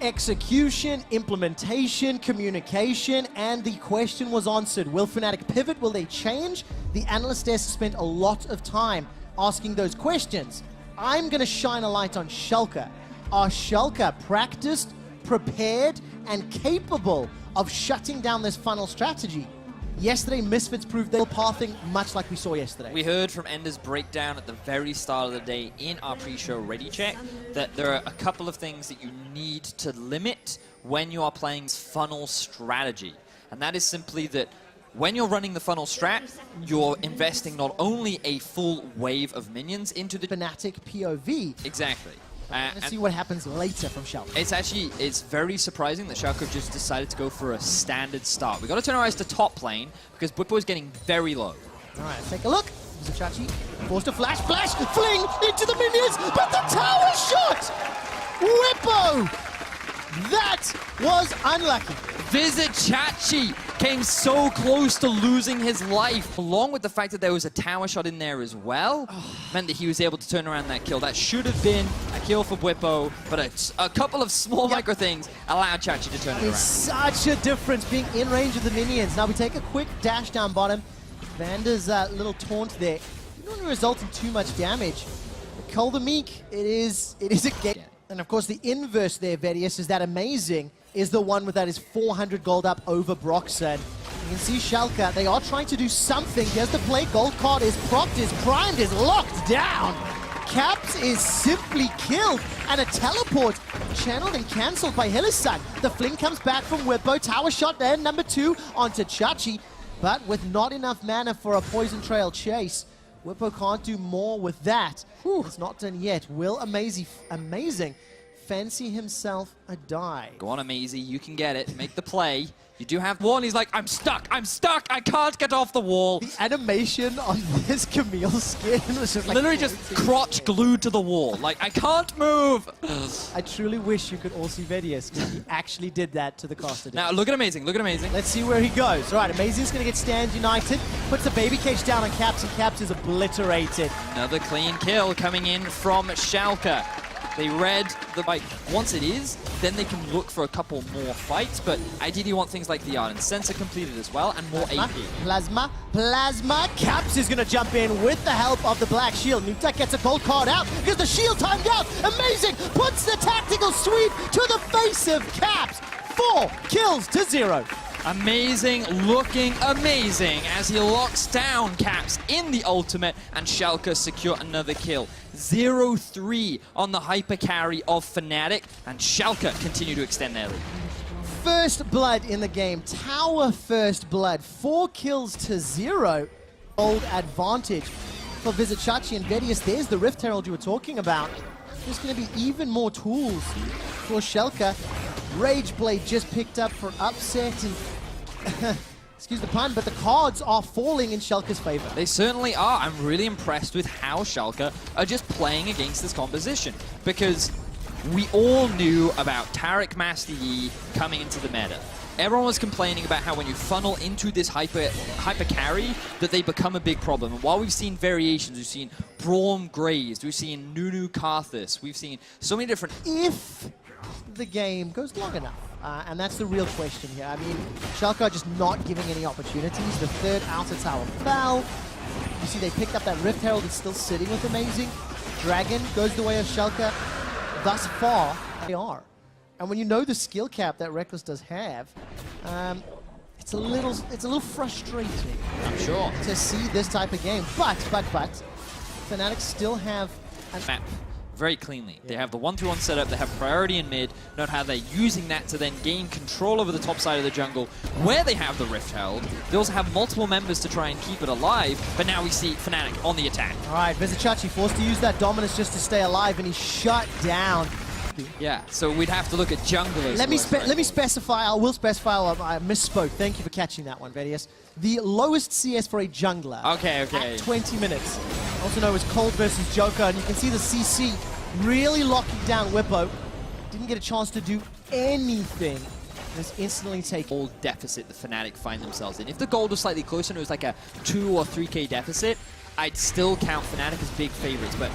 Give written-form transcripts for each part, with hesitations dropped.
Execution, implementation, communication, and the question was answered. Will Fnatic pivot? Will they change? The analyst desk spent a lot of time asking those questions. I'm going to shine a light on Schalke. Are Schalke practiced, prepared, and capable of shutting down this funnel strategy? Yesterday, Misfits proved they're pathing much like we saw yesterday. We heard from Ender's breakdown at the very start of the day in our pre-show ready check that there are a couple of things that you need to limit when you are playing funnel strategy. And that is simply that when you're running the funnel strat, you're investing not only a full wave of minions into the Fnatic POV. Exactly. Let's see what happens later from Schalke. It's very surprising that Schalke just decided to go for a standard start. We've got to turn our eyes to top lane because Bwipo is getting very low. All right, let's take a look. Vizichachi forced a flash, fling into the minions, but the tower shot! Bwipo! That was unlucky. Vizichachi came so close to losing his life, along with the fact that there was a tower shot in there as well, meant that he was able to turn around that kill. That should have been a kill for Bwipo, but a couple of small micro things allowed Chachi to turn it around. It's such a difference being in range of the minions. Now we take a quick dash down bottom. Vander's little taunt there didn't really result in too much damage. But Cole the Meek, it is a game. And of course the inverse there, Vedius, is that amazing is the one with that is 400 gold up over Broxton. You can see Schalke, they are trying to do something. Here's the play, gold card is propped, is primed, is locked down. Caps is simply killed, and a teleport channeled and cancelled by Hillisan. The fling comes back from Bwipo, tower shot there, number 2 onto Chachi, but with not enough mana for a poison trail chase. Bwipo can't do more with that. It's not done yet. Will amazing fancy himself a die. Go on, Amazy, you can get it. Make the play. You do have one. He's like, I'm stuck, I can't get off the wall. The animation on this Camille skin was just like literally just crotch glued to the wall. Like, I can't move. I truly wish you could all see Vedius, because he actually did that to the caster. Now, look at Amazing, look at Amazing. Let's see where he goes. All right, Amazing's going to get Stands United, puts the baby cage down on Caps, and Caps is obliterated. Another clean kill coming in from Schalke. They read the bike. Once it is, then they can look for a couple more fights, but ideally you want things like the Ardent Sensor completed as well, and more AP. Plasma. Caps is going to jump in with the help of the Black Shield. Nutak gets a gold card out because the shield timed out. Amazing puts the tactical sweep to the face of Caps. 4 kills to 0. Amazing, looking amazing as he locks down Caps in the ultimate, and Schalke secure another kill. 0-3 on the hyper carry of Fnatic, and Schalke continue to extend their lead. First blood in the game, tower first blood, 4 kills to 0. Gold advantage for Vizichachi and Vedius. There's the Rift Herald you were talking about. There's going to be even more tools for Schalke. Rage Blade just picked up for upset, and excuse the pun, but the cards are falling in Schalke's favor. They certainly are. I'm really impressed with how Schalke are just playing against this composition, because we all knew about Taric Master Yi coming into the meta. Everyone was complaining about how when you funnel into this hyper carry, that they become a big problem. And while we've seen variations, we've seen Braum Grazed, we've seen Nunu Karthus, we've seen so many different... If the game goes long enough, and that's the real question here. I mean, Schalke are just not giving any opportunities. The third outer tower fell. You see they picked up that Rift Herald, it's still sitting with Amazing. Dragon goes the way of Schalke. Thus far, they are. And when you know the skill cap that Reckless does have, it's a little frustrating. I'm sure. To see this type of game. But, Fnatic still have an map very cleanly. Yeah. They have the 1-3-1 setup, they have priority in mid, note how they're using that to then gain control over the top side of the jungle, where they have the Rift Herald. They also have multiple members to try and keep it alive, but now we see Fnatic on the attack. All right, Vizichachi forced to use that dominance just to stay alive, and he's shut down. Yeah, so we'd have to look at junglers. Let me specify, I will specify, I misspoke. Thank you for catching that one, Vedius. The lowest CS for a jungler. Okay. At 20 minutes. Also known as Cold versus Joker, and you can see the CC really locking down Bwipo. Didn't get a chance to do anything. Just instantly take all deficit the Fnatic find themselves in. If the gold was slightly closer and it was like a 2 or 3k deficit, I'd still count Fnatic as big favorites, but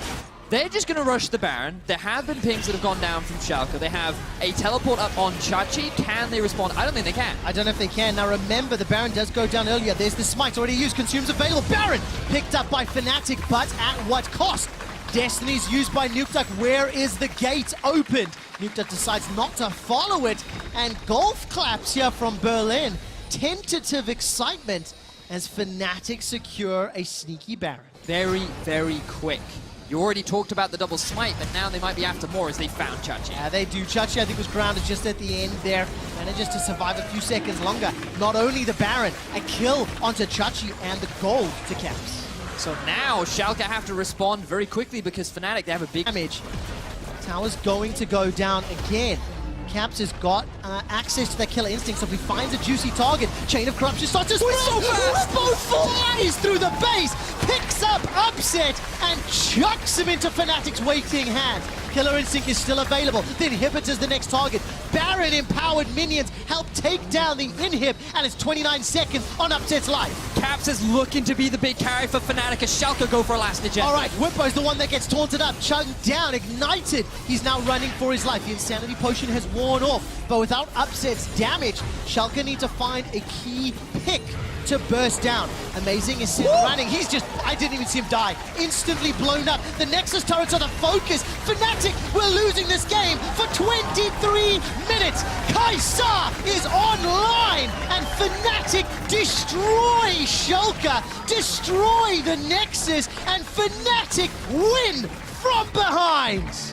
They're just going to rush the Baron. There have been pings that have gone down from Schalke. They have a teleport up on Chachi. Can they respond? I don't think they can. I don't know if they can. Now remember, the Baron does go down earlier. There's the smite already used. Consumes available. Baron picked up by Fnatic, but at what cost? Destiny's used by Nukeduck. Where is the gate opened? Nukeduck decides not to follow it. And golf claps here from Berlin. Tentative excitement as Fnatic secure a sneaky Baron. Very, very quick. You already talked about the double smite, but now they might be after more as they found Chachi. Yeah, they do. Chachi, I think, was grounded just at the end there. Manages to survive a few seconds longer. Not only the Baron, a kill onto Chachi and the gold to Caps. So now Schalke have to respond very quickly because Fnatic, they have a big damage. Tower's going to go down again. Caps has got access to that killer instinct, so if he finds a juicy target, Chain of Corruption starts to spread. So fast! Both flies through the base, picks up Upset, and chucks him into Fnatic's waiting hand. Killer Instinct is still available. The Inhibitor's the next target. Baron empowered minions help take down the Inhib, and it's 29 seconds on Upset's life. Caps is looking to be the big carry for Fnatic as Schalke go for a last agenda. All right, Whippo's the one that gets taunted up, chugged down, ignited. He's now running for his life. The Insanity Potion has worn off, but without Upset's damage, Schalke need to find a key pick to burst down. Amazing is still running. He's just, I didn't even see him die. Instantly blown up. The Nexus turrets are the focus. Fnatic, we're losing this game for 23 minutes. Kaisa is online, and Fnatic destroy Schalke, destroy the Nexus, and Fnatic win from behind.